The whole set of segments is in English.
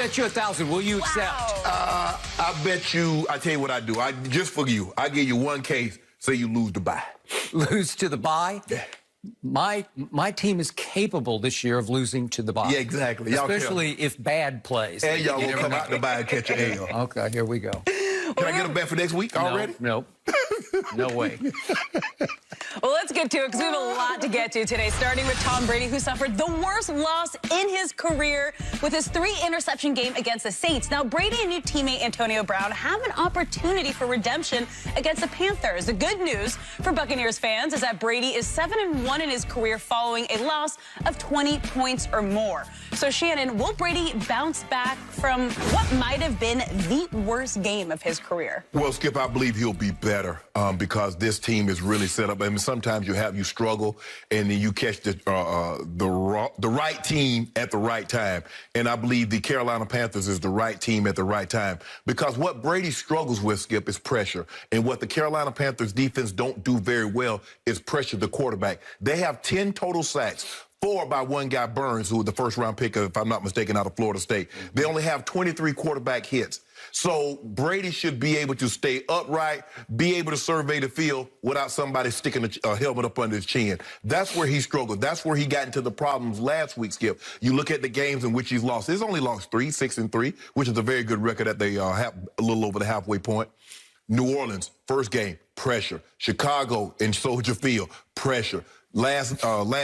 Bet you 1,000. Will you accept? I bet you, I tell you what I do. Just for you, I give you one case, say you lose the bye. Lose to the bye? Yeah. My team is capable this year of losing to the bye. Yeah, exactly. Especially if bad plays. And y'all will come out the bye and catch an L. Okay, here we go. Can I get a bet for next week already? No. No way. Well, let's get to it because we have a lot to get to today, starting with Tom Brady, who suffered the worst loss in his career with his 3-interception game against the Saints. Now, Brady and new teammate Antonio Brown have an opportunity for redemption against the Panthers. The good news for Buccaneers fans is that Brady is 7-1 in his career following a loss of 20 points or more. So, Shannon, will Brady bounce back from what might have been the worst game of his career? Well, Skip, I believe he'll be better because this team is really set up. I mean, sometimes you struggle, and then you catch the right team at the right time. And I believe the Carolina Panthers is the right team at the right time because what Brady struggles with, Skip, is pressure. And what the Carolina Panthers defense don't do very well is pressure the quarterback. They have 10 total sacks. 4 by one guy, Burns, who was the first-round pick, if I'm not mistaken, out of Florida State. They only have 23 quarterback hits. So Brady should be able to stay upright, be able to survey the field without somebody sticking a helmet up under his chin. That's where he struggled. That's where he got into the problems last week, Skip. You look at the games in which he's lost. He's only lost 3, 6-3, which is a very good record that they have a little over the halfway point. New Orleans, first game, pressure. Chicago in Soldier Field, pressure. Last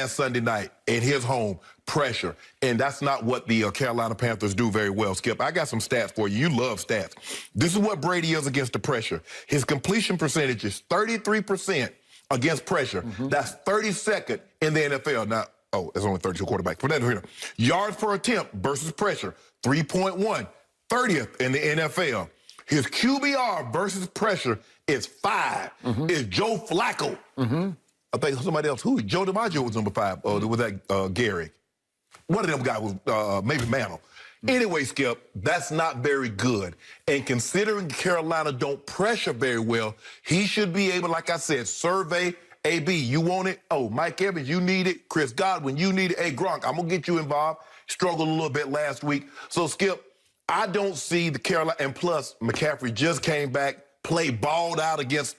Sunday night at his home, pressure. And that's not what the Carolina Panthers do very well, Skip. I got some stats for you. You love stats. This is what Brady is against the pressure. His completion percentage is 33% against pressure. That's 32nd in the NFL. Now, there's only 32 quarterbacks. Put that here. Yards per attempt versus pressure, 3.1, 30th in the NFL. His QBR versus pressure is 5. It's Joe Flacco. I think somebody else. Who? Joe DiMaggio was number 5. Was that Gary? One of them guys was maybe Mantle. Anyway, Skip, that's not very good. And considering Carolina don't pressure very well, he should be able, like I said, survey. AB, you want it? Oh, Mike Evans, you need it. Chris Godwin, you need it. Hey, Gronk, I'm going to get you involved. Struggled a little bit last week. So, Skip, I don't see the Carolina. And plus, McCaffrey just came back, balled out against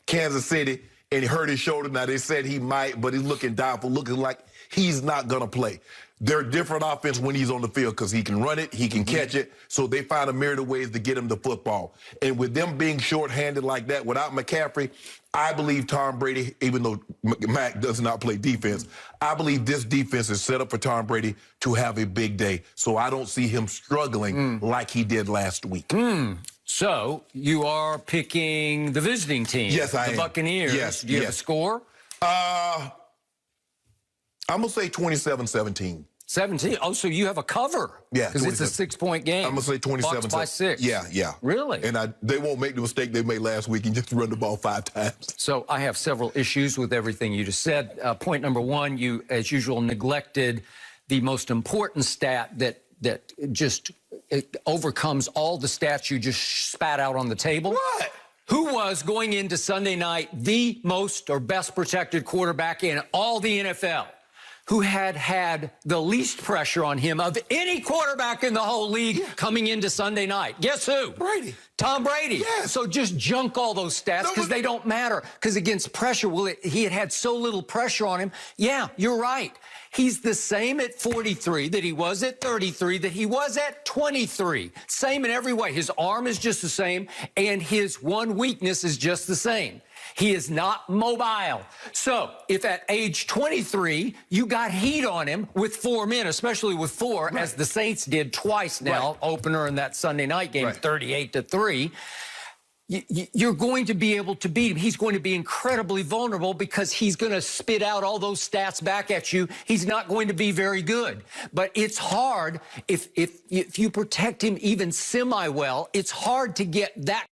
Kansas City. And he hurt his shoulder. Now, they said he might, but he's looking doubtful, looking like he's not going to play. They're different offense when he's on the field because he can run it, he can catch it. So they find a myriad of ways to get him the football. And with them being shorthanded like that, without McCaffrey, I believe Tom Brady, even though Mac does not play defense, I believe this defense is set up for Tom Brady to have a big day. So I don't see him struggling like he did last week. So, you are picking the visiting team. Yes, I am. The Buccaneers. Yes, Do you have a score? I'm going to say 27-17. 17? Oh, so you have a cover. Yeah. Because it's a 6-point game. I'm going to say 27. Bucs by 6. Yeah. Really? And they won't make the mistake they made last week and just run the ball 5 times. So I have several issues with everything you just said. Point number 1, you, as usual, neglected the most important stat that just overcomes all the stats you just spat out on the table. What? Who was, going into Sunday night, the most or best protected quarterback in all the NFL? Who had the least pressure on him of any quarterback in the whole league coming into Sunday night? Guess who? Brady. Tom Brady. Yes. So just junk all those stats because they don't matter. Because against pressure, he had so little pressure on him. Yeah, you're right. He's the same at 43 that he was at 33, that he was at 23. Same in every way. His arm is just the same, and his one weakness is just the same. He is not mobile. So if at age 23, you got heat on him with 4 men, especially with 4, as the Saints did twice now, opener in that Sunday night game, 38-3, you're going to be able to beat him. He's going to be incredibly vulnerable because he's going to spit out all those stats back at you. He's not going to be very good. But it's hard, if you protect him even semi-well, it's hard to get that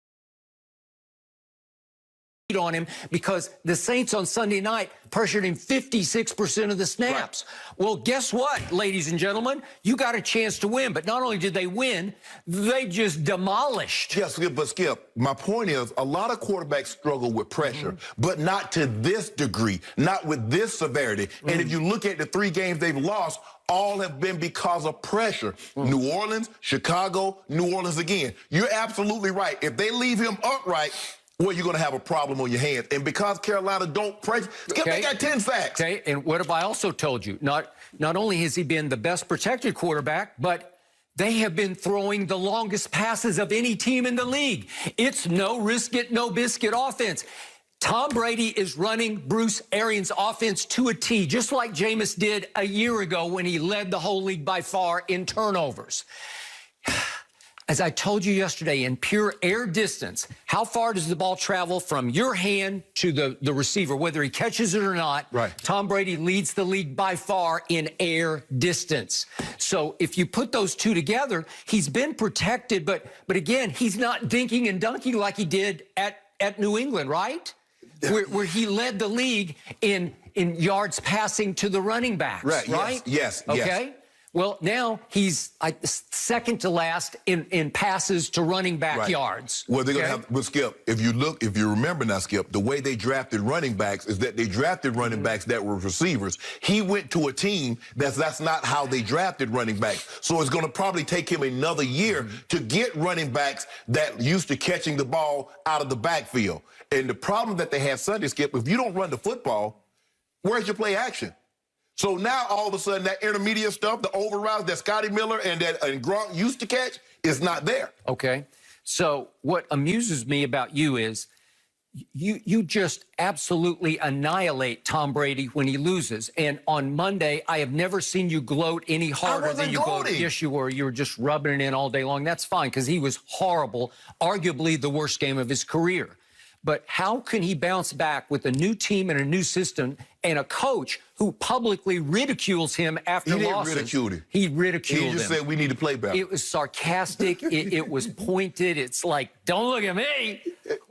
on him because the Saints on Sunday night pressured him 56% of the snaps. Right. Well, guess what, ladies and gentlemen? You got a chance to win, but not only did they win, they just demolished. Yes, but Skip, my point is a lot of quarterbacks struggle with pressure, but not to this degree, not with this severity. And if you look at the 3 games they've lost, all have been because of pressure. New Orleans, Chicago, New Orleans again. You're absolutely right. If they leave him upright, well, you're going to have a problem on your hands. And because Carolina don't pressure, they got 10 sacks. Okay, and what have I also told you? Not only has he been the best protected quarterback, but they have been throwing the longest passes of any team in the league. It's no risk it, no biscuit offense. Tom Brady is running Bruce Arians' offense to a T, just like Jameis did a year ago when he led the whole league by far in turnovers. As I told you yesterday, in pure air distance, how far does the ball travel from your hand to the receiver, whether he catches it or not? Right. Tom Brady leads the league by far in air distance. So if you put those two together, he's been protected, but again, he's not dinking and dunking like he did at New England, right? Where he led the league in yards passing to the running backs, right? Yes. Okay. Well, now he's second to last in passes to running back yards. Well, they're going to have, but Skip, if you remember now, Skip, the way they drafted running backs is that they drafted running backs that were receivers. He went to a team that's not how they drafted running backs. So it's going to probably take him another year to get running backs that used to catching the ball out of the backfield. And the problem that they had Sunday, Skip, if you don't run the football, where's your play action? So now, all of a sudden, that intermediate stuff, the overroutes that Scotty Miller and Gronk used to catch is not there. Okay. So what amuses me about you is you just absolutely annihilate Tom Brady when he loses. And on Monday, I have never seen you gloat any harder than you gloated. Yes, you were. You were just rubbing it in all day long. That's fine, because he was horrible, arguably the worst game of his career. But how can he bounce back with a new team and a new system and a coach who publicly ridicules him after losses? He didn't ridicule him. He ridiculed him. He just said we need to play better. It was sarcastic. it was pointed. It's like, don't look at me.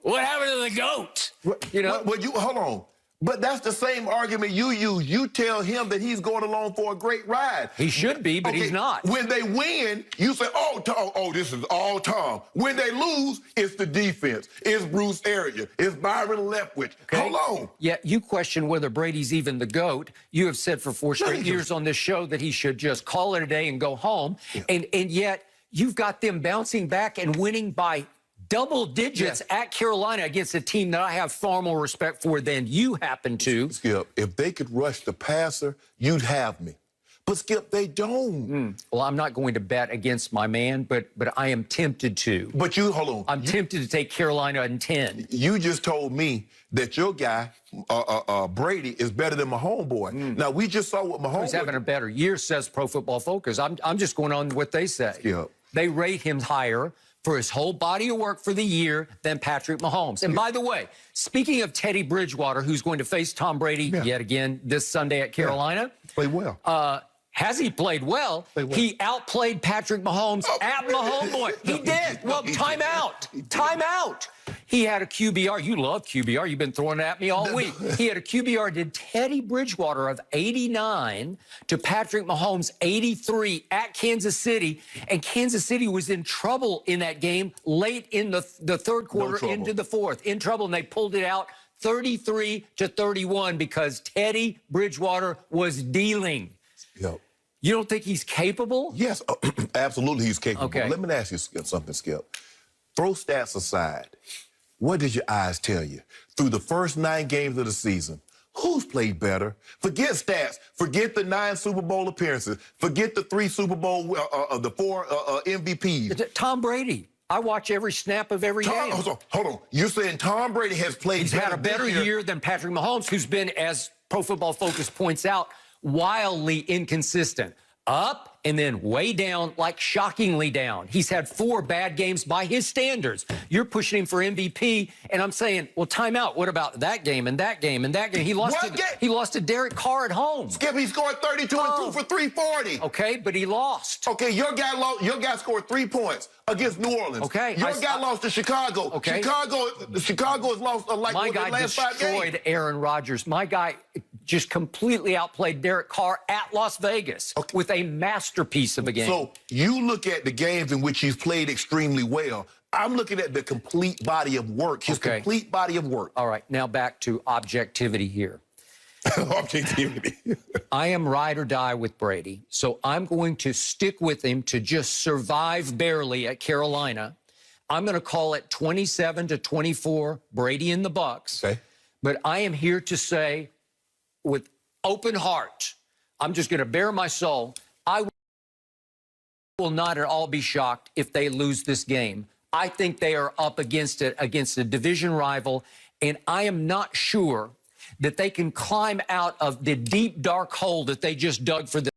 What happened to the GOAT? You know? Well, hold on. But that's the same argument you use. You tell him that he's going along for a great ride. He should be, but he's not. When they win, you say, oh, this is all Tom. When they lose, it's the defense. It's Bruce Arians. It's Byron Leftwich. Okay. Hold on. Yeah, you question whether Brady's even the GOAT. You have said for 4 straight years on this show that he should just call it a day and go home. Yeah. And yet you've got them bouncing back and winning by double digits at Carolina against a team that I have far more respect for than you happen to. Skip, if they could rush the passer, you'd have me. But, Skip, they don't. Well, I'm not going to bet against my man, but I am tempted to. But hold on. I'm tempted to take Carolina in 10. You just told me that your guy, Brady, is better than my homeboy. Now, we just saw what Mahomes... He's having a better year, says Pro Football Focus. I'm just going on what they say. Yep. They rate him higher for his whole body of work for the year than Patrick Mahomes. And by the way, speaking of Teddy Bridgewater, who's going to face Tom Brady yet again this Sunday at Carolina. Played well. Has he played well? He outplayed Patrick Mahomes at Mahomeboy. He did. Well, timeout. Timeout. He had a QBR. You love QBR. You've been throwing it at me all week. He had a QBR, did Teddy Bridgewater, of 89 to Patrick Mahomes, 83 at Kansas City. And Kansas City was in trouble in that game late in the third quarter into the fourth. In trouble, and they pulled it out 33-31 because Teddy Bridgewater was dealing. Yep. You don't think he's capable? Yes, absolutely he's capable. Okay. Let me ask you something, Skip. Throw stats aside. What did your eyes tell you? Through the first 9 games of the season, who's played better? Forget stats. Forget the 9 Super Bowl appearances. Forget the 3 Super Bowl, the 4 MVPs. Tom Brady. I watch every snap of every game. Hold on. You're saying Tom Brady has played He's had a better year than Patrick Mahomes, who's been, as Pro Football Focus points out, wildly inconsistent. Up and then way down, like shockingly down. He's had 4 bad games by his standards. You're pushing him for MVP, and I'm saying, well, time out. What about that game and that game and that game? He lost to Derek Carr at home. Skip, he scored 32 and 2 for 340. Okay, but he lost. Okay, your guy scored 3 points against New Orleans. Okay. Your guy lost to Chicago. Okay. Chicago has lost like my guy the last 5 games. destroyed Aaron Rodgers. My guy just completely outplayed Derek Carr at Las Vegas with a masterpiece of a game. So you look at the games in which he's played extremely well. I'm looking at the complete body of work, his complete body of work. All right, now back to objectivity here. Objectivity. I am ride or die with Brady, so I'm going to stick with him to just survive barely at Carolina. I'm going to call it 27-24, Brady and the Bucs. Okay. But I am here to say, with open heart, I'm just going to bare my soul, I will not at all be shocked if they lose this game. I think they are up against it, against a division rival, and I am not sure that they can climb out of the deep, dark hole that they just dug for the